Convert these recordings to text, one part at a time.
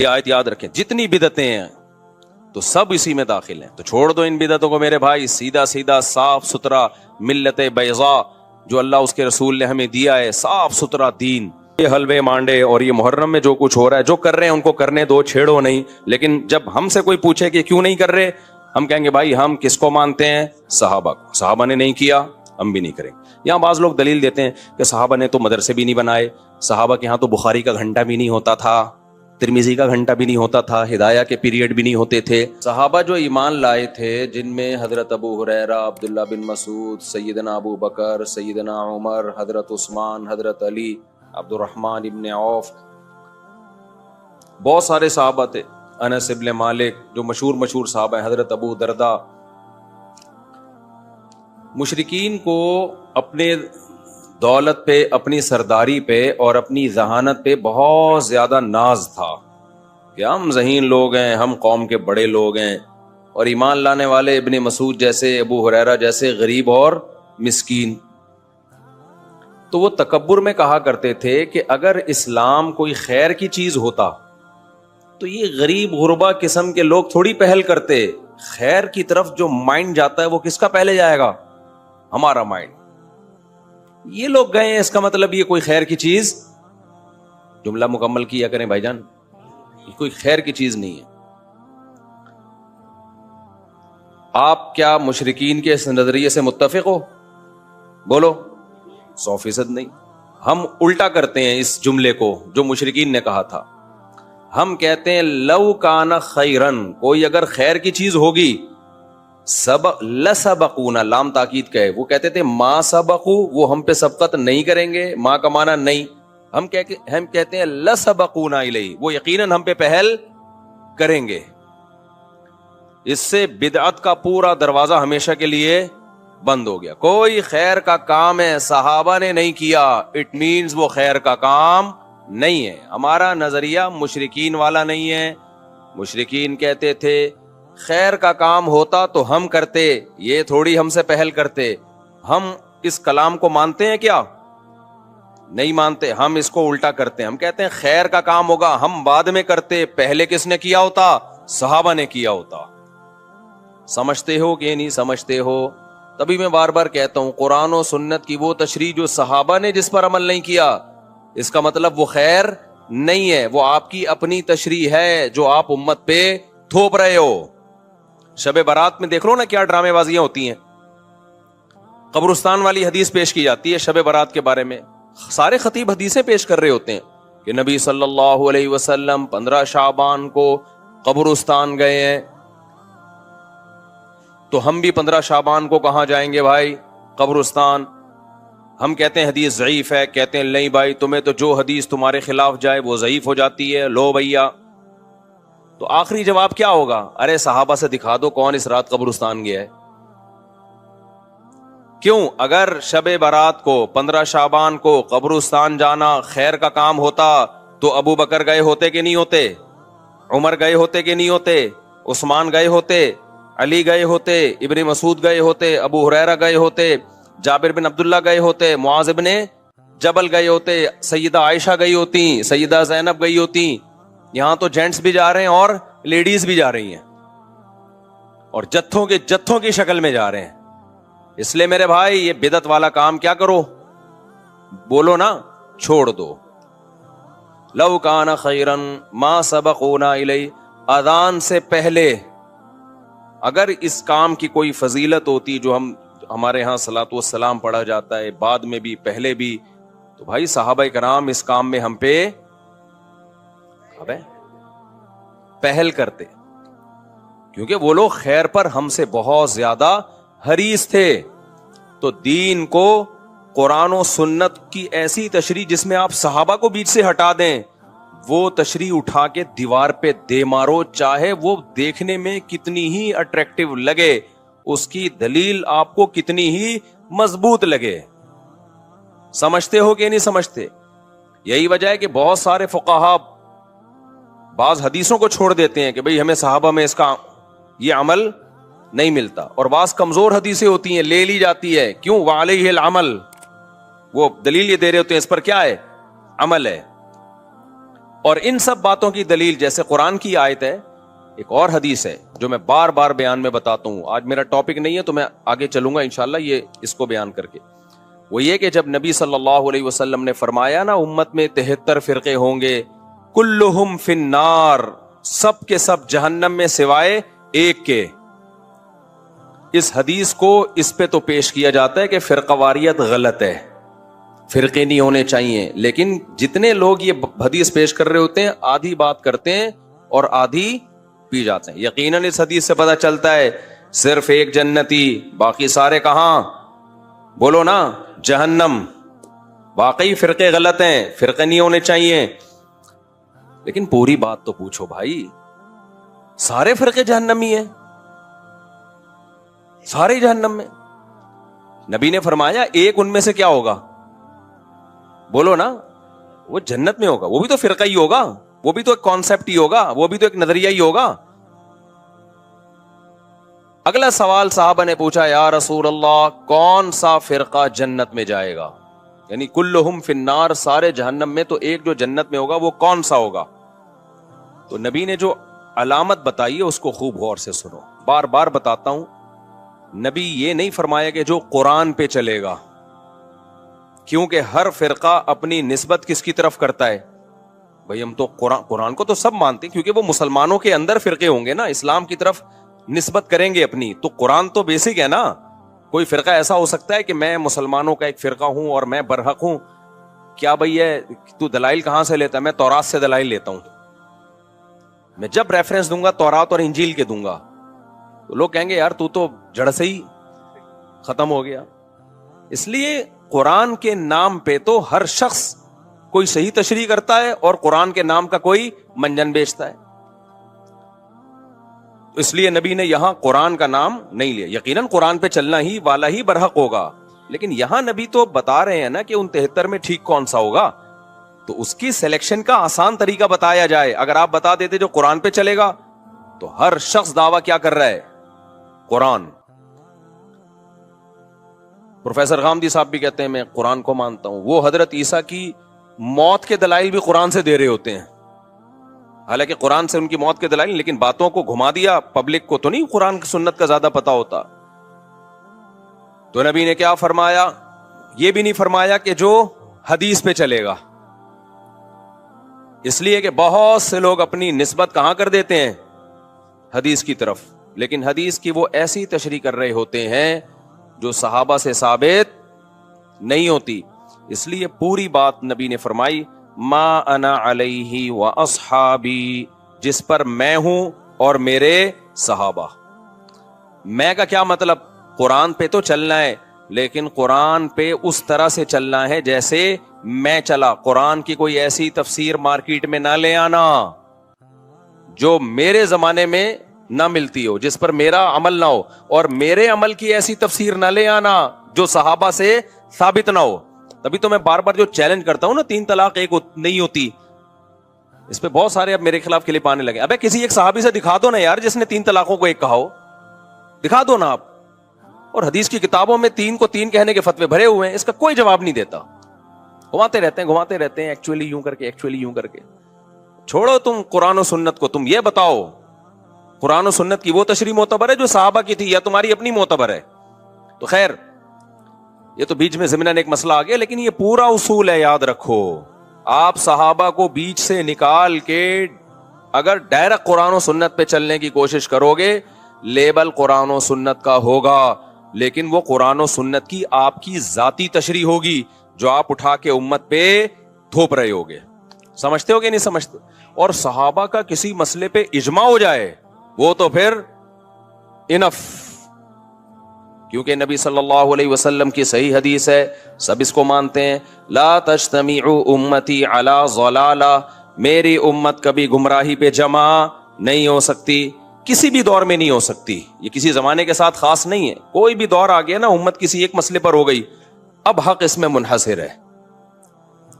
یہ آیت یاد رکھیں، جتنی بدعتیں ہیں تو سب اسی میں داخل ہیں. تو چھوڑ دو ان بدعتوں کو میرے بھائی. سیدھا سیدھا صاف ستھرا ملت بیضاء جو اللہ اس کے رسول نے ہمیں دیا ہے، صاف ستھرا دین. یہ حلوے مانڈے اور یہ محرم میں جو کچھ ہو رہا ہے، جو کر رہے ہیں ان کو کرنے دو، چھیڑو نہیں. لیکن جب ہم سے کوئی پوچھے کہ کیوں نہیں کر رہے، ہم کہیں گے بھائی ہم کس کو مانتے ہیں؟ صحابہ کو. صحابہ نے نہیں کیا، ہم بھی نہیں کریں. یہاں بعض لوگ دلیل دیتے ہیں کہ صحابہ نے تو مدرسے بھی نہیں بنائے، صحابہ کے ہاں تو بخاری کا گھنٹہ بھی نہیں ہوتا تھا، ترمذی کا گھنٹہ بھی نہیں ہوتا تھا، ہدایہ کے پیریڈ بھی نہیں ہوتے تھے. صحابہ جو ایمان لائے تھے، جن میں حضرت ابو ہریرہ، عبداللہ بن مسعود، سیدنا ابو بکر، سیدنا عمر، حضرت عثمان، حضرت علی، عبد الرحمن ابن عوف، بہت سارے صحابہ تھے. انس ابن مالک جو مشہور صحابہ ہیں، حضرت ابو دردہ. مشرکین کو اپنے دولت پہ، اپنی سرداری پہ اور اپنی ذہانت پہ بہت زیادہ ناز تھا کہ ہم ذہین لوگ ہیں، ہم قوم کے بڑے لوگ ہیں، اور ایمان لانے والے ابن مسعود جیسے، ابو ہریرہ جیسے غریب اور مسکین. تو وہ تکبر میں کہا کرتے تھے کہ اگر اسلام کوئی خیر کی چیز ہوتا تو یہ غریب غربا قسم کے لوگ تھوڑی پہل کرتے. خیر کی طرف جو مائنڈ جاتا ہے وہ کس کا پہلے جائے گا؟ ہمارا مائنڈ. یہ لوگ گئے ہیں، اس کا مطلب یہ کوئی خیر کی چیز. جملہ مکمل کیا کریں بھائی جان، یہ کوئی خیر کی چیز نہیں ہے. آپ کیا مشرکین کے اس نظریے سے متفق ہو؟ بولو. 100% نہیں. ہم الٹا کرتے ہیں اس جملے کو جو مشرکین نے کہا تھا. ہم کہتے ہیں لو کان خیرن، کوئی اگر خیر کی چیز ہوگی، لسبقونا، لام تاکید کا ہے. وہ کہتے تھے ما سبقو، وہ ہم پہ سبقت نہیں کریں گے. ما کا معنی نہیں. ہم کہتے ہیں لسبقونا الیہ، وہ یقیناً ہم پہ پہل کریں گے. اس سے بدعت کا پورا دروازہ ہمیشہ کے لیے بند ہو گیا. کوئی خیر کا کام ہے صحابہ نے نہیں کیا، اٹ مینز وہ خیر کا کام نہیں ہے. ہمارا نظریہ مشرکین والا نہیں ہے. مشرکین کہتے تھے خیر کا کام ہوتا تو ہم کرتے، یہ تھوڑی ہم سے پہل کرتے. ہم اس کلام کو مانتے ہیں کیا؟ نہیں مانتے. ہم اس کو الٹا کرتے ہیں. ہم کہتے ہیں خیر کا کام ہوگا ہم بعد میں کرتے، پہلے کس نے کیا ہوتا؟ صحابہ نے کیا ہوتا. سمجھتے ہو کہ نہیں سمجھتے ہو؟ تبھی میں بار بار کہتا ہوں قرآن و سنت کی وہ تشریح جو صحابہ نے جس پر عمل نہیں کیا، اس کا مطلب وہ خیر نہیں ہے، وہ آپ کی اپنی تشریح ہے جو آپ امت پہ تھوپ رہے ہو. شب برات میں دیکھ لو نا کیا ڈرامے بازیاں ہوتی ہیں. قبرستان والی حدیث پیش کی جاتی ہے شب برات کے بارے میں. سارے خطیب حدیثیں پیش کر رہے ہوتے ہیں کہ نبی صلی اللہ علیہ وسلم 15 شعبان کو قبرستان گئے ہیں. تو ہم بھی 15 شعبان کو کہاں جائیں گے بھائی؟ قبرستان. ہم کہتے ہیں حدیث ضعیف ہے، کہتے ہیں نہیں بھائی تمہیں تو جو حدیث تمہارے خلاف جائے وہ ضعیف ہو جاتی ہے. لو بھیا. تو آخری جواب کیا ہوگا؟ ارے صحابہ سے دکھا دو کون اس رات قبرستان گیا ہے. کیوں؟ اگر شب برات کو 15 شعبان کو قبرستان جانا خیر کا کام ہوتا تو ابو بکر گئے ہوتے کہ نہیں ہوتے؟ عمر گئے ہوتے کہ نہیں ہوتے؟ عثمان گئے ہوتے؟ علی گئے ہوتے؟ ابن مسعود گئے ہوتے؟ ابو ہریرہ گئے ہوتے؟ جابر بن عبداللہ گئے ہوتے؟ معاذ بن جبل گئے ہوتے؟ سیدہ عائشہ گئی ہوتی؟ سیدہ زینب گئی ہوتی؟ یہاں تو جینٹس بھی جا رہے ہیں اور لیڈیز بھی جا رہی ہیں، اور جتھوں کی شکل میں جا رہے ہیں. اس لیے میرے بھائی یہ بدعت والا کام کیا کرو؟ بولو نا، چھوڑ دو. لو کان خیرن ما سبقونا الیہ. اذان سے پہلے اگر اس کام کی کوئی فضیلت ہوتی جو ہمارے ہاں صلاۃ والسلام پڑھا جاتا ہے بعد میں بھی پہلے بھی، تو بھائی صحابہ کرام اس کام میں ہم پہ پہل کرتے، کیونکہ وہ لوگ خیر پر ہم سے بہت زیادہ حریص تھے. تو دین کو قرآن و سنت کی ایسی تشریح جس میں آپ صحابہ کو بیچ سے ہٹا دیں، وہ تشریح اٹھا کے دیوار پہ دے مارو، چاہے وہ دیکھنے میں کتنی ہی اٹریکٹیو لگے، اس کی دلیل آپ کو کتنی ہی مضبوط لگے. سمجھتے ہو کہ نہیں سمجھتے؟ یہی وجہ ہے کہ بہت سارے فقہا بعض حدیثوں کو چھوڑ دیتے ہیں کہ بھئی ہمیں صحابہ میں اس کا یہ عمل نہیں ملتا، اور بعض کمزور حدیثیں ہوتی ہیں لے لی جاتی ہے. کیوں؟ وعلیہ العمل. وہ دلیل یہ دے رہے ہوتے ہیں اس پر کیا ہے؟ عمل ہے. اور ان سب باتوں کی دلیل جیسے قرآن کی آیت ہے، ایک اور حدیث ہے جو میں بار بار بیان میں بتاتا ہوں. آج میرا ٹاپک نہیں ہے تو میں آگے چلوں گا انشاءاللہ یہ اس کو بیان کر کے. وہ یہ کہ جب نبی صلی اللہ علیہ وسلم نے فرمایا نا امت میں 73 فرقے ہوں گے، کلہم فی النار، سب کے سب جہنم میں سوائے ایک کے. اس حدیث کو اس پہ تو پیش کیا جاتا ہے کہ فرقہ واریت غلط ہے، فرقے نہیں ہونے چاہیے. لیکن جتنے لوگ یہ حدیث پیش کر رہے ہوتے ہیں آدھی بات کرتے ہیں اور آدھی پی جاتے ہیں. یقیناً اس حدیث سے پتہ چلتا ہے صرف ایک جنتی، باقی سارے کہاں؟ بولو نا، جہنم. واقعی فرقے غلط ہیں، فرقے نہیں ہونے چاہیے. لیکن پوری بات تو پوچھو بھائی، سارے فرقے جہنمی ہیں؟ سارے جہنم میں؟ نبی نے فرمایا ایک ان میں سے کیا ہوگا؟ بولو نا، وہ جنت میں ہوگا. وہ بھی تو فرقہ ہی ہوگا، وہ بھی تو ایک کانسیپٹ ہی ہوگا، وہ بھی تو ایک نظریہ ہی ہوگا. اگلا سوال صحابہ نے پوچھا، یا رسول اللہ کون سا فرقہ جنت میں جائے گا؟ یعنی کلہم فی النار، سارے جہنم میں، تو ایک جو جنت میں ہوگا وہ کون سا ہوگا؟ تو نبی نے جو علامت بتائی ہے اس کو خوب غور سے سنو. بار بار بتاتا ہوں، نبی یہ نہیں فرمایا کہ جو قرآن پہ چلے گا، کیونکہ ہر فرقہ اپنی نسبت کس کی طرف کرتا ہے؟ بھئی ہم تو قرآن کو تو سب مانتے ہیں، کیونکہ وہ مسلمانوں کے اندر فرقے ہوں گے نا، اسلام کی طرف نسبت کریں گے اپنی. تو قرآن تو بیسک ہے نا. کوئی فرقہ ایسا ہو سکتا ہے کہ میں مسلمانوں کا ایک فرقہ ہوں اور میں برحق ہوں؟ کیا بھئی ہے تو دلائل کہاں سے لیتا ہے؟ میں تورات سے دلائل لیتا ہوں. میں جب ریفرنس دوں گا تورات اور انجیل کے دوں گا، تو لوگ کہیں گے یار تو جڑ سے ہی ختم ہو گیا. اس لیے قرآن کے نام پہ تو ہر شخص کوئی صحیح تشریح کرتا ہے اور قرآن کے نام کا کوئی منجن بیچتا ہے. اس لیے نبی نے یہاں قرآن کا نام نہیں لیا. یقیناً قرآن پہ چلنا ہی والا ہی برحق ہوگا، لیکن یہاں نبی تو بتا رہے ہیں نا کہ ان 73 میں ٹھیک کون سا ہوگا. تو اس کی سلیکشن کا آسان طریقہ بتایا جائے. اگر آپ بتا دیتے جو قرآن پہ چلے گا تو ہر شخص دعویٰ کیا کر رہا ہے؟ قرآن. پروفیسر غامدی صاحب بھی کہتے ہیں میں قرآن کو مانتا ہوں. وہ حضرت عیسیٰ کی موت کے دلائل بھی قرآن سے دے رہے ہوتے ہیں، حالانکہ قرآن سے ان کی موت کے دلائل، لیکن باتوں کو گھما دیا. پبلک کو تو نہیں قرآن کی سنت کا زیادہ پتا ہوتا. تو نبی نے کیا فرمایا؟ یہ بھی نہیں فرمایا کہ جو حدیث پہ چلے گا، اس لیے کہ بہت سے لوگ اپنی نسبت کہاں کر دیتے ہیں؟ حدیث کی طرف. لیکن حدیث کی وہ ایسی تشریح کر رہے ہوتے ہیں جو صحابہ سے ثابت نہیں ہوتی. اس لیے پوری بات نبی نے فرمائی، ما انا علیہ و اصحابی، جس پر میں ہوں اور میرے صحابہ. میں کا کیا مطلب؟ قرآن پہ تو چلنا ہے، لیکن قرآن پہ اس طرح سے چلنا ہے جیسے میں چلا. قرآن کی کوئی ایسی تفسیر مارکیٹ میں نہ لے آنا جو میرے زمانے میں نہ ملتی ہو، جس پر میرا عمل نہ ہو، اور میرے عمل کی ایسی تفسیر نہ لے آنا جو صحابہ سے ثابت نہ ہو. تبھی تو میں بار بار جو چیلنج کرتا ہوں نا، 3 طلاق ایک نہیں ہوتی، اس پہ بہت سارے اب میرے خلاف کلپ آنے لگے. ابے کسی ایک صحابی سے دکھا دو نا یار جس نے 3 طلاقوں کو ایک کہا ہو، دکھا دو نا آپ. اور حدیث کی کتابوں میں 3 کو 3 کہنے کے فتوے بھرے ہوئے ہیں، اس کا کوئی جواب نہیں دیتا. گھماتے رہتے ہیں ایکچولی یوں کر کے. چھوڑو تم قرآن و سنت کو، تم یہ بتاؤ قرآن و سنت کی وہ تشریح معتبر ہے جو صحابہ کی تھی، یا تمہاری اپنی معتبر ہے؟ تو خیر یہ تو بیچ میں ضمناً ایک مسئلہ آ گیا، لیکن یہ پورا اصول ہے، یاد رکھو. آپ صحابہ کو بیچ سے نکال کے اگر ڈائریکٹ قرآن و سنت پہ چلنے کی کوشش کرو گے، لیبل قرآن و سنت کا ہوگا، لیکن وہ قرآن و سنت کی آپ کی ذاتی تشریح ہوگی جو آپ اٹھا کے امت پہ تھوپ رہے ہوگے. سمجھتے ہو کہ نہیں سمجھتے؟ اور صحابہ کا کسی مسئلے پہ اجماع ہو جائے وہ تو پھر انف، کیونکہ نبی صلی اللہ علیہ وسلم کی صحیح حدیث ہے، سب اس کو مانتے ہیں، لا تجتمع امتی علی ضلالہ، میری امت کبھی گمراہی پہ جمع نہیں ہو سکتی، کسی بھی دور میں نہیں ہو سکتی. یہ کسی زمانے کے ساتھ خاص نہیں ہے، کوئی بھی دور آ گیا نا امت کسی ایک مسئلے پر ہو گئی، اب حق اس میں منحصر ہے.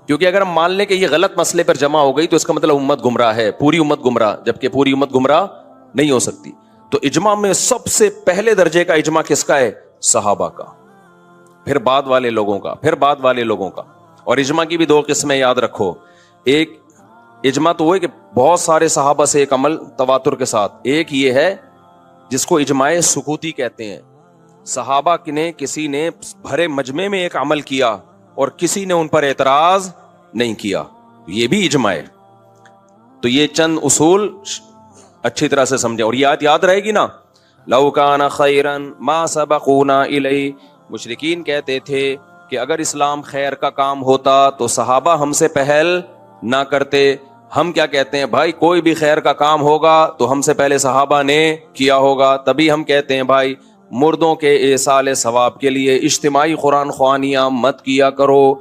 کیونکہ اگر ہم مان لیں کہ یہ غلط مسئلے پر جمع ہو گئی تو اس کا مطلب امت گمراہ ہے، پوری امت گمراہ، جبکہ پوری امت گمراہ نہیں ہو سکتی. تو اجماع میں سب سے پہلے درجے کا اجماع کس کا ہے؟ صحابہ کا، پھر بعد والے لوگوں کا، پھر بعد والے لوگوں کا. اور اجماع کی بھی 2 قسمیں یاد رکھو، ایک اجماع تو وہ ہے کہ بہت سارے صحابہ سے ایک عمل تواتر کے ساتھ. ایک یہ ہے جس کو اجماع سکوتی کہتے ہیں, صحابہ نے کسی نے بھرے مجمع میں ایک عمل کیا اور کسی نے ان پر اعتراض نہیں کیا, یہ بھی اجماع ہے. تو یہ چند اصول اچھی طرح سے سمجھیں, اور یہ یاد رہے گی نا, لو کان خیرا ما سبقونا الیہ. مشرکین کہتے تھے کہ اگر اسلام خیر کا کام ہوتا تو صحابہ ہم سے پہل نہ کرتے. ہم کیا کہتے ہیں بھائی, کوئی بھی خیر کا کام ہوگا تو ہم سے پہلے صحابہ نے کیا ہوگا. تبھی ہم کہتے ہیں بھائی مردوں کے ایصال ثواب کے لیے اجتماعی قرآن خوانیاں مت کیا کرو.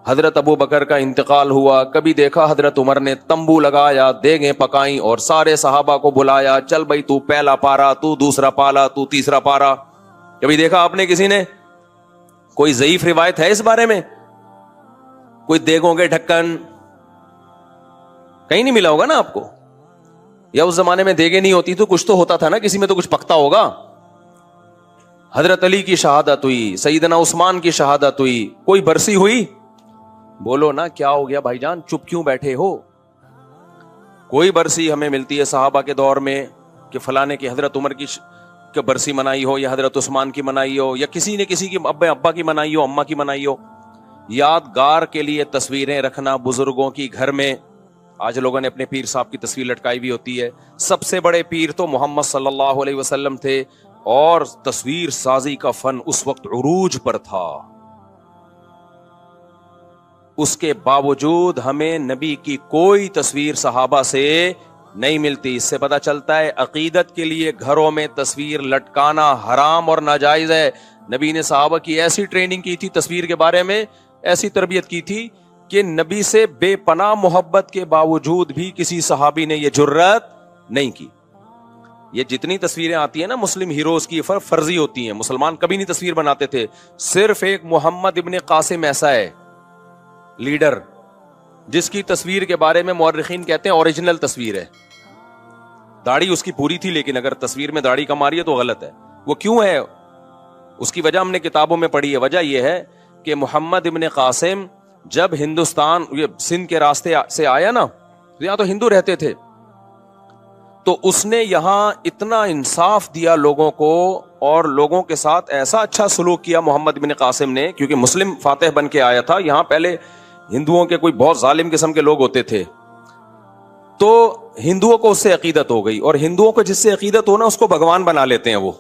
حضرت ابو بکر کا انتقال ہوا, کبھی دیکھا حضرت عمر نے تمبو لگایا, دیگیں پکائیں اور سارے صحابہ کو بلایا, چل بھائی تو پہلا پارا, تو دوسرا پالا, تو تیسرا پارا. کبھی دیکھا آپ نے کسی نے؟ کوئی ضعیف روایت ہے اس بارے میں؟ کوئی دیگوں کے ڈھکن کہیں نہیں ملا ہوگا نا آپ کو. یا اس زمانے میں دیگیں نہیں ہوتی تو کچھ تو ہوتا تھا نا, کسی میں تو کچھ پکتا ہوگا. حضرت علی کی شہادت ہوئی, سیدنا عثمان کی شہادت ہوئی, کوئی برسی ہوئی؟ بولو نا کیا ہو گیا بھائی جان, چپ کیوں بیٹھے ہو؟ کوئی برسی ہمیں ملتی ہے صحابہ کے دور میں کہ فلانے کی حضرت عمر کی برسی منائی ہو, یا حضرت عثمان کی منائی ہو, یا کسی نے کسی کی ابا کی منائی ہو, اماں کی منائی ہو. یادگار کے لیے تصویریں رکھنا بزرگوں کی گھر میں. آج لوگوں نے اپنے پیر صاحب کی تصویر لٹکائی بھی ہوتی ہے. سب سے بڑے پیر تو محمد صلی اللہ علیہ وسلم تھے, اور تصویر سازی کا فن اس وقت عروج پر تھا. اس کے باوجود ہمیں نبی کی کوئی تصویر صحابہ سے نہیں ملتی. اس سے پتہ چلتا ہے عقیدت کے لیے گھروں میں تصویر لٹکانا حرام اور ناجائز ہے. نبی نے صحابہ کی ایسی ٹریننگ کی تھی تصویر کے بارے میں, ایسی تربیت کی تھی کہ نبی سے بے پناہ محبت کے باوجود بھی کسی صحابی نے یہ جرات نہیں کی. یہ جتنی تصویریں آتی ہیں نا مسلم ہیروز کی, فرضی ہوتی ہیں. مسلمان کبھی نہیں تصویر بناتے تھے. صرف ایک محمد ابن قاسم ایسا ہے لیڈر جس کی تصویر کے بارے میں مورخین کہتے ہیں اوریجنل تصویر ہے. داڑھی اس کی پوری تھی, لیکن اگر تصویر میں داڑھی کم آ رہی ہے تو غلط ہے. وہ کیوں ہے؟ اس کی وجہ ہم نے کتابوں میں پڑھی ہے. وجہ یہ ہے کہ محمد ابن قاسم جب ہندوستان سندھ کے راستے سے آیا نا, یہاں تو ہندو رہتے تھے, تو اس نے یہاں اتنا انصاف دیا لوگوں کو, اور لوگوں کے ساتھ ایسا اچھا سلوک کیا محمد بن قاسم نے, کیونکہ مسلم فاتح بن کے آیا تھا. یہاں پہلے ہندوؤں کے کوئی بہت ظالم قسم کے لوگ ہوتے تھے, تو ہندوؤں کو اس سے عقیدت ہو گئی, اور ہندوؤں کو جس سے عقیدت ہو نا اس کو بھگوان بنا لیتے ہیں. وہ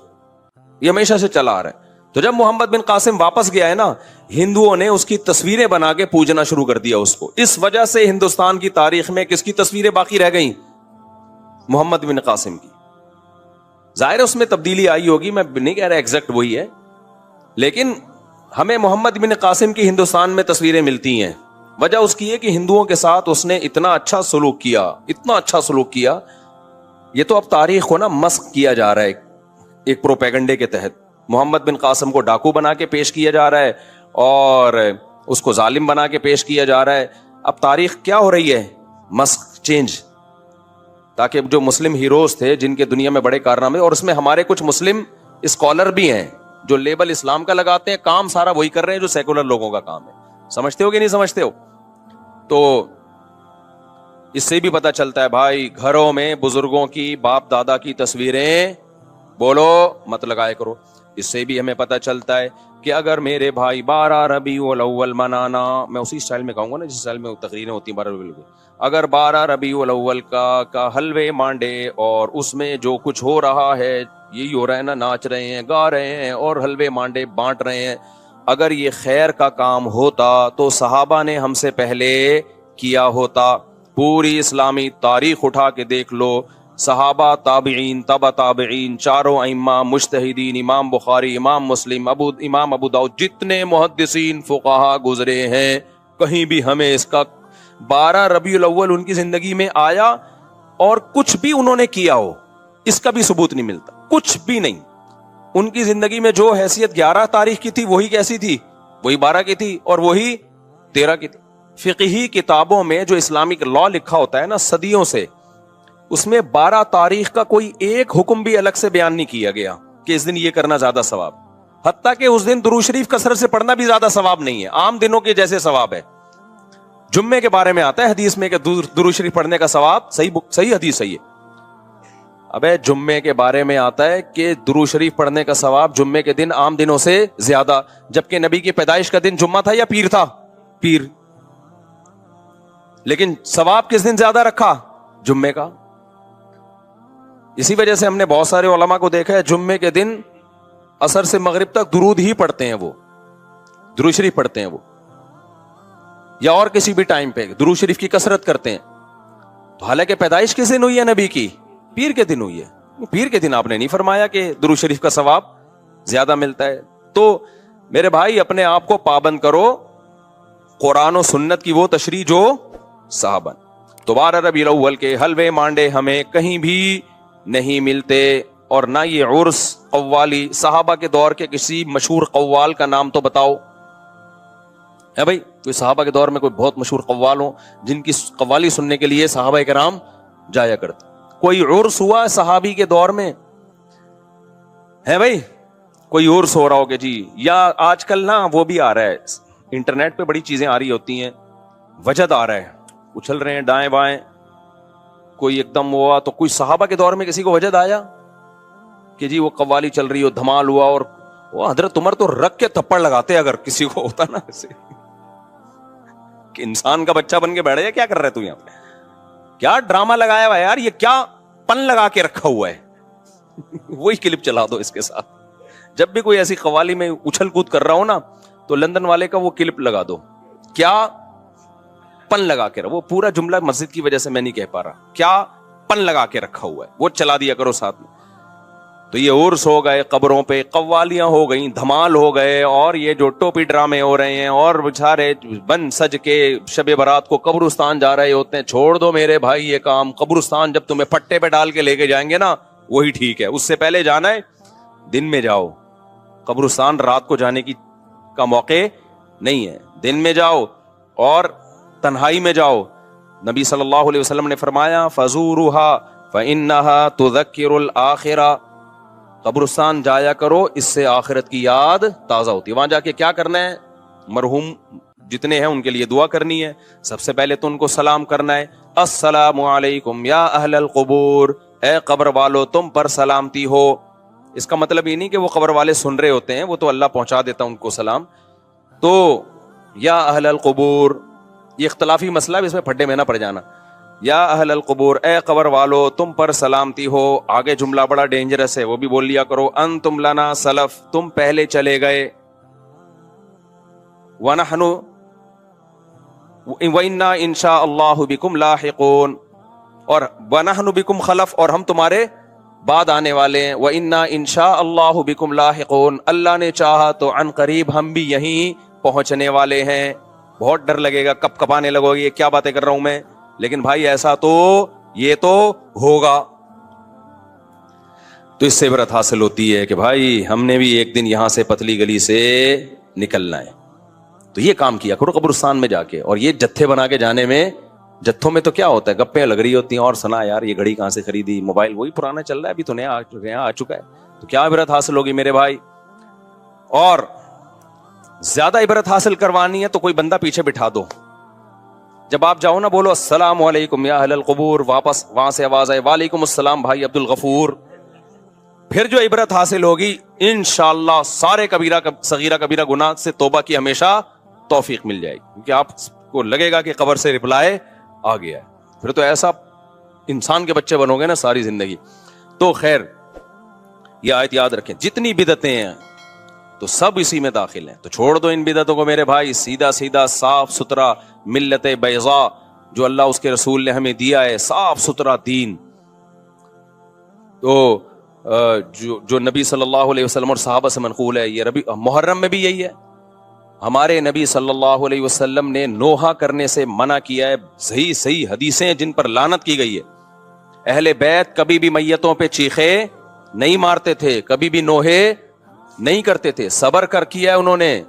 یہ ہمیشہ سے چلا آ رہا ہے. تو جب محمد بن قاسم واپس گیا ہے نا, ہندوؤں نے اس کی تصویریں بنا کے پوجنا شروع کر دیا اس کو. اس وجہ سے ہندوستان کی تاریخ میں کس کی تصویریں باقی رہ گئیں؟ محمد بن قاسم کی. ظاہر ہے اس میں تبدیلی آئی ہوگی, میں نہیں کہہ رہا ایگزیکٹ وہی ہے, لیکن ہمیں محمد بن قاسم کی ہندوستان میں تصویریں ملتی ہیں. وجہ اس کی ہے کہ ہندوؤں کے ساتھ اس نے اتنا اچھا سلوک کیا, اتنا اچھا سلوک کیا. یہ تو اب تاریخ کو نا مسخ کیا جا رہا ہے ایک پروپیگنڈے کے تحت. محمد بن قاسم کو ڈاکو بنا کے پیش کیا جا رہا ہے, اور اس کو ظالم بنا کے پیش کیا جا رہا ہے. اب تاریخ کیا ہو رہی ہے؟ مسخ, چینج, تاکہ جو مسلم ہیروز تھے جن کے دنیا میں بڑے کارنامے, اور اس میں ہمارے کچھ مسلم اسکالر بھی ہیں جو لیبل اسلام کا لگاتے ہیں, کام سارا وہی کر رہے ہیں جو سیکولر لوگوں کا کام ہے. سمجھتے ہو کہ نہیں سمجھتے ہو؟ تو اس سے بھی پتا چلتا ہے بھائی گھروں میں بزرگوں کی, باپ دادا کی تصویریں بولو مت لگائے کرو. اس سے بھی ہمیں پتا چلتا ہے کہ اگر میرے بھائی 12 ربیع الاول منانا, میں اسی سٹائل میں کہوں گا نا جس سٹائل میں تقریریں ہوتی ہیں 12 ربیع الاول, اگر 12 ربیع الاول کا حلوے مانڈے اور اس میں جو کچھ ہو رہا ہے, یہی ہو رہا ہے نا, ناچ رہے ہیں, گا رہے ہیں اور حلوے مانڈے بانٹ رہے ہیں, اگر یہ خیر کا کام ہوتا تو صحابہ نے ہم سے پہلے کیا ہوتا. پوری اسلامی تاریخ اٹھا کے دیکھ لو, صحابہ, تابعین, تبع تابعین, چاروں ائمہ, مجتہدین, امام بخاری, امام مسلم, امام ابو داؤد, جتنے محدثین فقہا گزرے ہیں, کہیں بھی ہمیں اس کا 12 ربیع الاول ان کی زندگی میں آیا اور کچھ بھی انہوں نے کیا ہو اس کا بھی ثبوت نہیں ملتا. کچھ بھی نہیں. ان کی زندگی میں جو حیثیت 11 تاریخ کی تھی وہی کیسی تھی؟ وہی 12 کی تھی, اور وہی 13 کی تھی. فقہی کتابوں میں جو اسلامک لا لکھا ہوتا ہے نا صدیوں سے, اس میں 12 تاریخ کا کوئی ایک حکم بھی الگ سے بیان نہیں کیا گیا کہ اس دن یہ کرنا زیادہ ثواب. حتیٰ کہ اس دن درود شریف کثرت سے پڑھنا بھی زیادہ ثواب نہیں ہے, عام دنوں کے جیسے ثواب ہے. جمعے کے بارے میں آتا ہے حدیث میں کہ درود شریف پڑھنے کا ثواب، صحیح حدیث صحیح ہے. ابے جمعے کے بارے میں آتا ہے کہ درود شریف پڑھنے کا ثواب جمعے کے دن عام دنوں سے زیادہ، جبکہ نبی کی پیدائش کا دن جمعہ تھا یا پیر تھا؟ پیر. لیکن ثواب کس دن زیادہ رکھا؟ جمعے کا. اسی وجہ سے ہم نے بہت سارے علماء کو دیکھا ہے جمعے کے دن عصر سے مغرب تک درود ہی پڑھتے ہیں، وہ درود شریف پڑھتے ہیں وہ، یا اور کسی بھی ٹائم پہ درود شریف کی کثرت کرتے ہیں. تو حالانکہ پیدائش کس دن ہوئی ہے نبی کی؟ پیر کے دن ہوئی ہے. پیر کے دن آپ نے نہیں فرمایا کہ درود شریف کا ثواب زیادہ ملتا ہے. تو میرے بھائی اپنے آپ کو پابند کرو قرآن و سنت کی وہ تشریح جو صحابہ. تو 12 ربیع الاول کے حلوے مانڈے ہمیں کہیں بھی نہیں ملتے، اور نہ یہ عرس قوالی. صحابہ کے دور کے کسی مشہور قوال کا نام تو بتاؤ ہے بھائی، کوئی صحابہ کے دور میں کوئی بہت مشہور قوال ہو جن کی قوالی سننے کے لیے صحابہ کرام جایا کرتے. کوئی عرس ہوا صحابی کے دور میں ہے بھائی؟ کوئی عرس ہو رہا ہو کہ جی، یا آج کل نا وہ بھی آ رہا ہے انٹرنیٹ پہ بڑی چیزیں آ رہی ہوتی ہیں، وجد آ رہا ہے، اچھل رہے ہیں دائیں بائیں، کوئی ایک دم ہوا. تو کوئی صحابہ کے دور میں کسی کو وجد آیا کہ جی وہ قوالی چل رہی ہو، دھمال ہوا، اور وہ حضرت عمر تو رکھ کے تھپڑ لگاتے اگر کسی کو ہوتا نا ایسے کہ انسان کا بچہ بن کے بیٹھ جائے، کیا کر رہے تو یہاں پہ، کیا ڈرامہ لگایا ہوا ہے یار، یہ کیا پن لگا کے رکھا ہوا ہے وہی کلپ چلا دو اس کے ساتھ. جب بھی کوئی ایسی قوالی میں اچھل کود کر رہا ہو نا تو لندن والے کا وہ کلپ لگا دو، کیا پن لگا کے رکھا. وہ پورا جملہ مسجد کی وجہ سے میں نہیں کہہ پا رہا، کیا پن لگا کے رکھا ہوا ہے وہ چلا دیا کرو ساتھ میں. تو یہ عرس ہو گئے، قبروں پہ قوالیاں ہو گئیں، دھمال ہو گئے، اور یہ جو ٹوپی ڈرامے ہو رہے ہیں، اور بچارے بن سج کے شب برات کو قبرستان جا رہے ہوتے ہیں. چھوڑ دو میرے بھائی یہ کام. قبرستان جب تمہیں پٹے پہ ڈال کے لے کے جائیں گے نا وہی ٹھیک ہے. اس سے پہلے جانا ہے دن میں جاؤ. قبرستان رات کو جانے کی کا موقع نہیں ہے، دن میں جاؤ اور تنہائی میں جاؤ. نبی صلی اللہ علیہ وسلم نے فرمایا فَزُورُوهَا فَإِنَّهَا تُذَكِّرُ الْآخِرَةَ. قبرستان جایا کرو، اس سے آخرت کی یاد تازہ ہوتی ہے. وہاں جا کے کیا کرنا ہے؟ مرحوم جتنے ہیں ان کے لیے دعا کرنی ہے. سب سے پہلے تو ان کو سلام کرنا ہے، السلام علیکم یا اہل القبور، اے قبر والو تم پر سلامتی ہو. اس کا مطلب یہ نہیں کہ وہ قبر والے سن رہے ہوتے ہیں، وہ تو اللہ پہنچا دیتا ان کو سلام. تو یا اہل القبور یہ اختلافی مسئلہ ہے، اس میں پھڈے میں نہ پڑ جانا. یا اہل القبور، اے قبر والو تم پر سلامتی ہو. آگے جملہ بڑا ڈینجرس ہے، وہ بھی بول لیا کرو، انتم لنا سلف، تم پہلے چلے گئے، ونحن وإنا ان شاء اللہ بکم لاحقون، اور ونحن بکم خلف، اور ہم تمہارے بعد آنے والے ہیں. وإنا ان شاء اللہ بکم لاحقون، اللہ نے چاہا تو عن قریب ہم بھی یہیں پہنچنے والے ہیں. بہت ڈر لگے گا، کپ کپانے لگو گے، یہ کیا باتیں کر رہا ہوں میں، لیکن بھائی ایسا تو یہ تو ہوگا. تو اس سے عبرت حاصل ہوتی ہے کہ بھائی ہم نے بھی ایک دن یہاں سے پتلی گلی سے نکلنا ہے. تو یہ کام کیا کرو قبرستان میں جا کے. اور یہ جتھے بنا کے جانے میں، جتھوں میں تو کیا ہوتا ہے، گپیں لگ رہی ہوتی ہیں، اور سنا یار یہ گھڑی کہاں سے خریدی، موبائل وہی پرانا چل رہا ہے، ابھی تو نیا آ چکا ہے. تو کیا عبرت حاصل ہوگی میرے بھائی. اور زیادہ عبرت حاصل کروانی ہے تو کوئی بندہ پیچھے بٹھا دو. جب آپ جاؤ نا بولو السلام علیکم یا اہل القبور، واپس وہاں سے آواز آئے وعلیکم السلام بھائی عبد الغفور. پھر جو عبرت حاصل ہوگی انشاءاللہ سارے صغیرہ کبیرہ گناہ سے توبہ کی ہمیشہ توفیق مل جائے گی، کیونکہ آپ کو لگے گا کہ قبر سے رپلائے آ گیا ہے. پھر تو ایسا انسان کے بچے بنو گے نا ساری زندگی. تو خیر یہ آیت یاد رکھیں، جتنی بدعتیں ہیں تو سب اسی میں داخل ہیں. تو چھوڑ دو ان بدعتوں کو میرے بھائی. سیدھا سیدھا صاف ستھرا ملت بیضاء جو اللہ اس کے رسول نے ہمیں دیا ہے، صاف ستھرا دین. تو جو نبی صلی اللہ علیہ وسلم اور صحابہ سے منقول ہے، یہ ربیع محرم میں بھی یہی ہے. ہمارے نبی صلی اللہ علیہ وسلم نے نوحہ کرنے سے منع کیا ہے. صحیح حدیثیں جن پر لعنت کی گئی ہے. اہل بیت کبھی بھی میتوں پہ چیخے نہیں مارتے تھے، کبھی بھی نوحے نہیں کرتے تھے، صبر کر کیا ہے انہوں نے.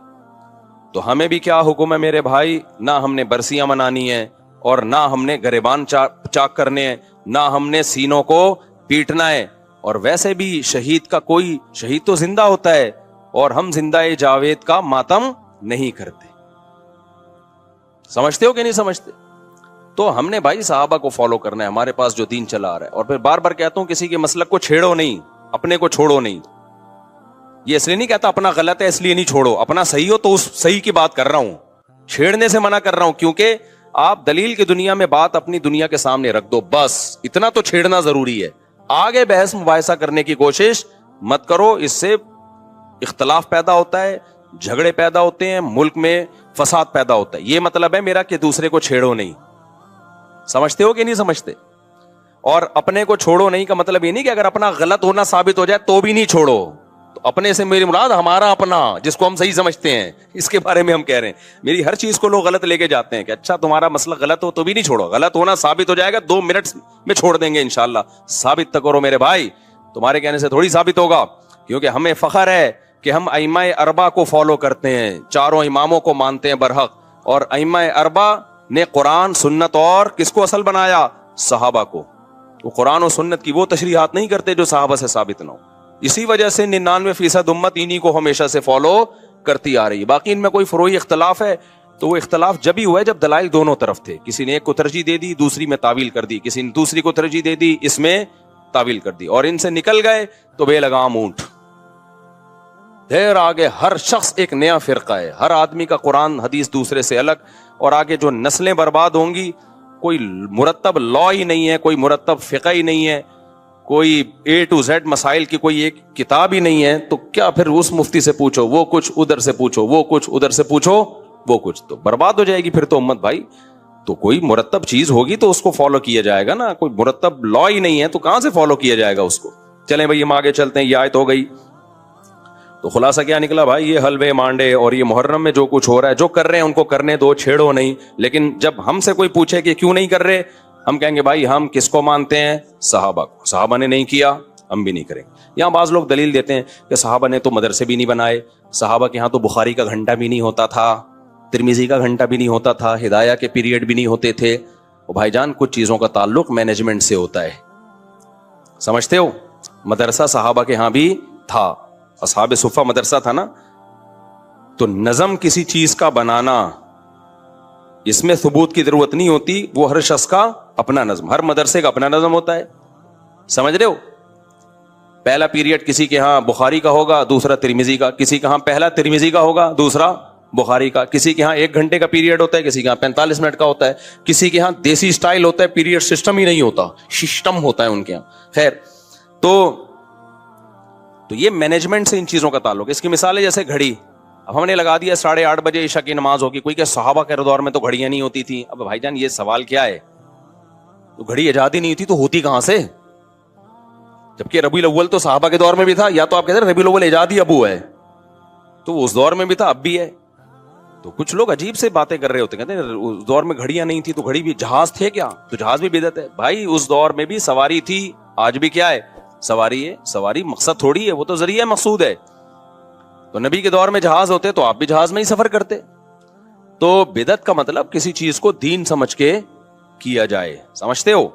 تو ہمیں بھی کیا حکم ہے میرے بھائی، نہ ہم نے برسیاں منانی ہیں، اور نہ ہم نے گریبان چاک کرنے ہیں، نہ ہم نے سینوں کو پیٹنا ہے. اور ویسے بھی شہید تو زندہ ہوتا ہے، اور ہم زندہ جاوید کا ماتم نہیں کرتے. سمجھتے ہو کہ نہیں سمجھتے؟ تو ہم نے بھائی صحابہ کو فالو کرنا ہے، ہمارے پاس جو دین چلا آ رہا ہے. اور پھر بار بار کہتا ہوں کسی کے مسلک کو چھیڑو نہیں، اپنے کو چھوڑو نہیں. یہ اس لیے نہیں کہتا اپنا غلط ہے اس لیے نہیں چھوڑو، اپنا صحیح ہو تو اس صحیح کی بات کر رہا ہوں، چھیڑنے سے منع کر رہا ہوں. کیونکہ آپ دلیل کی دنیا میں بات اپنی دنیا کے سامنے رکھ دو، بس اتنا تو چھیڑنا ضروری ہے. آگے بحث مباحثہ کرنے کی کوشش مت کرو، اس سے اختلاف پیدا ہوتا ہے، جھگڑے پیدا ہوتے ہیں، ملک میں فساد پیدا ہوتا ہے. یہ مطلب ہے میرا کہ دوسرے کو چھیڑو نہیں. سمجھتے ہو کہ نہیں سمجھتے؟ اور اپنے کو چھوڑو نہیں کا مطلب یہ نہیں کہ اگر اپنا غلط ہونا ثابت ہو جائے تو بھی نہیں چھوڑو. تو اپنے سے میری مراد ہمارا اپنا، جس کو ہم صحیح سمجھتے ہیں، اس کے بارے میں ہم کہہ رہے ہیں. میری ہر چیز کو لوگ غلط لے کے جاتے ہیں کہ اچھا تمہارا مسئلہ غلط ہو تو بھی نہیں چھوڑو. غلط ہونا ثابت ہو جائے گا 2 منٹ میں چھوڑ دیں گے انشاءاللہ. ثابت تک کرو میرے بھائی، تمہارے کہنے سے تھوڑی ثابت ہوگا. کیونکہ ہمیں فخر ہے کہ ہم ائمہ اربعہ کو فالو کرتے ہیں، چاروں اماموں کو مانتے ہیں برحق. اور ائمہ اربعہ نے قرآن، سنت اور کس کو اصل بنایا؟ صحابہ کو. وہ قرآن و سنت کی وہ تشریحات نہیں کرتے جو صحابہ سے ثابت نہ ہو. اسی وجہ سے 99% امت انہی کو ہمیشہ سے فالو کرتی آ رہی ہے. باقی ان میں کوئی فروعی اختلاف ہے تو وہ اختلاف جب ہی ہوا ہے جب دلائل دونوں طرف تھے. کسی نے ایک کو ترجیح دے دی، دوسری میں تعویل کر دی، کسی نے دوسری کو ترجیح دے دی، اس میں تعویل کر دی، اور ان سے نکل گئے تو بے لگام اونٹ. دیر آگے ہر شخص ایک نیا فرقہ ہے، ہر آدمی کا قرآن حدیث دوسرے سے الگ. اور آگے جو نسلیں برباد ہوں گی، کوئی مرتب لا ہی نہیں ہے، کوئی مرتب فقہ ہی نہیں ہے، کوئی A to Z مسائل کی کوئی ایک کتاب ہی نہیں ہے. تو کیا پھر اس مفتی سے پوچھو وہ کچھ، ادھر سے پوچھو وہ کچھ، ادھر سے پوچھو وہ کچھ، تو برباد ہو جائے گی پھر تو امت بھائی. تو کوئی مرتب چیز ہوگی تو اس کو فالو کیا جائے گا نا. کوئی مرتب لا ہی نہیں ہے تو کہاں سے فالو کیا جائے گا اس کو؟ چلیں بھائی ہم آگے چلتے ہیں. یہ آیت ہو گئی. تو خلاصہ کیا نکلا بھائی؟ یہ حلوے مانڈے اور یہ محرم میں جو کچھ ہو رہا ہے، جو کر رہے ہیں ان کو کرنے دو، چھیڑو نہیں. لیکن جب ہم سے کوئی پوچھے کہ کیوں نہیں کر رہے، ہم کہیں گے بھائی ہم کس کو مانتے ہیں؟ صحابہ کو. صحابہ نے نہیں کیا، ہم بھی نہیں کریں. یہاں بعض لوگ دلیل دیتے ہیں کہ صحابہ نے تو مدرسے بھی نہیں بنائے، صحابہ کے ہاں تو بخاری کا گھنٹہ بھی نہیں ہوتا تھا، ترمذی کا گھنٹہ بھی نہیں ہوتا تھا، ہدایہ کے پیریڈ بھی نہیں ہوتے تھے. وہ بھائی جان کچھ چیزوں کا تعلق مینجمنٹ سے ہوتا ہے، سمجھتے ہو؟ مدرسہ صحابہ کے ہاں بھی تھا، اصحاب صفہ مدرسہ تھا نا. تو نظم کسی چیز کا بنانا، اس میں ثبوت کی ضرورت نہیں ہوتی، وہ ہر شخص کا اپنا نظم، ہر مدرسے کا اپنا نظم ہوتا ہے. سمجھ رہے ہو؟ پہلا پیریڈ کسی کے ہاں بخاری کا ہوگا، دوسرا ترمذی کا. کسی کے ہاں پہلا ترمذی کا ہوگا، دوسرا بخاری کا. کسی کے ہاں 1 گھنٹے کا پیریڈ ہوتا ہے، کسی کے ہاں 45 منٹ کا ہوتا ہے. کسی کے ہاں دیسی سٹائل ہوتا ہے، پیریڈ سسٹم ہی نہیں ہوتا، سسٹم ہوتا ہے ان کے ہاں. خیر، تو یہ مینجمنٹ سے ان چیزوں کا تعلق. اس کی مثال ہے جیسے گھڑی. اب ہم نے لگا دیا 8:30 بجے عشاء کی نماز ہوگی. کوئی کہ صحابہ کے دور میں تو گھڑیاں نہیں ہوتی تھی. اب بھائی جان یہ سوال کیا ہے؟ تو گھڑی ایجاد ہی نہیں تھی تو ہوتی کہاں سے؟ جبکہ ربیع الاول تو صحابہ کے دور میں بھی تھا. یا تو آپ کہتے ہیں ربیع الاول ایجاد ہی ابو ہے، تو وہ اس دور میں بھی تھا، اب بھی ہے. تو کچھ لوگ عجیب سے باتیں کر رہے ہوتے ہیں، کہتے ہیں اس دور میں گھڑیاں نہیں تھی تو گھڑی بھی. جہاز تھے کیا؟ تو جہاز بھی بدعت ہے. بھائی اس دور میں بھی سواری تھی، آج بھی کیا ہے؟ سواری ہے. سواری مقصد تھوڑی ہے، وہ تو ذریعہ مقصود ہے. تو نبی کے دور میں جہاز ہوتے تو آپ بھی جہاز میں ہی سفر کرتے. تو بدعت کا مطلب کسی چیز کو دین سمجھ کے کیا جائے. سمجھتے ہو؟